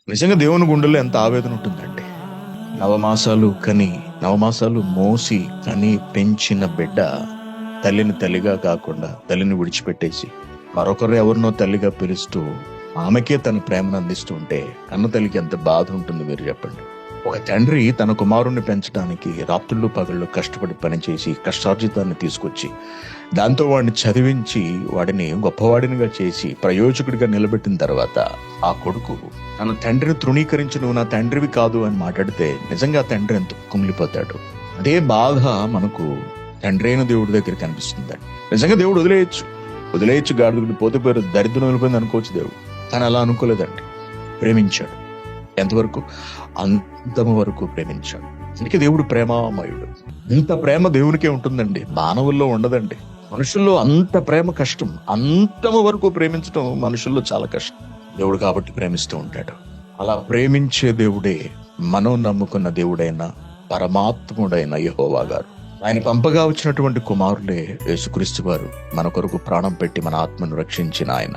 నిజంగా దేవుని గుండెల్లో ఎంత ఆవేదన ఉంటుందండి. నవమాసాలు మోసి కని పెంచిన బిడ్డ తల్లిని తల్లిగా కాకుండా తల్లిని విడిచిపెట్టేసి మరొకరు ఎవరినో తల్లిగా పిలుస్తూ ఆమెకే తన ప్రేమను అందిస్తూ ఉంటే కన్న తల్లికి ఎంత బాధ ఉంటుంది మీరు చెప్పండి. ఒక తండ్రి తన కుమారుణ్ణి పెంచడానికి రాత్రుళ్ళు పగళ్ళు కష్టపడి పనిచేసి కష్టార్జితాన్ని తీసుకొచ్చి దాంతో వాడిని చదివించి వాడిని గొప్పవాడినిగా చేసి ప్రయోజకుడిగా నిలబెట్టిన తర్వాత ఆ కొడుకు తన తండ్రిని తృణీకరించి నువ్వు నా తండ్రివి కాదు అని మాట్లాడితే నిజంగా ఆ తండ్రి ఎంత కుమిలిపోతాడు. అదే బాధ మనకు తండ్రి అయిన దేవుడి దగ్గర కనిపిస్తుందండి. నిజంగా దేవుడు వదిలేయచ్చు గాడిదగుడి పోతే పేరు దరిద్రం వెళ్ళిపోయింది అనుకోవచ్చు. దేవుడు కానీ అలా అనుకోలేదండి. ప్రేమించాడు. ఎంతవరకు? అంతము వరకు ప్రేమించాడు. అందుకే దేవుడు ప్రేమామయుడు. ఇంత ప్రేమ దేవునికే ఉంటుందండి, మానవుల్లో ఉండదండి. మనుషుల్లో అంత ప్రేమ కష్టం. అంతము వరకు ప్రేమించడం మనుషుల్లో చాలా కష్టం. దేవుడు కాబట్టి ప్రేమిస్తూ ఉంటాడు. అలా ప్రేమించే దేవుడే మనం నమ్ముకున్న దేవుడైన పరమాత్ముడైన యెహోవా గారు. ఆయన పంపగా వచ్చినటువంటి కుమారులే యేసుక్రీస్తు వారు. మన కొరకు ప్రాణం పెట్టి మన ఆత్మను రక్షించిన ఆయన.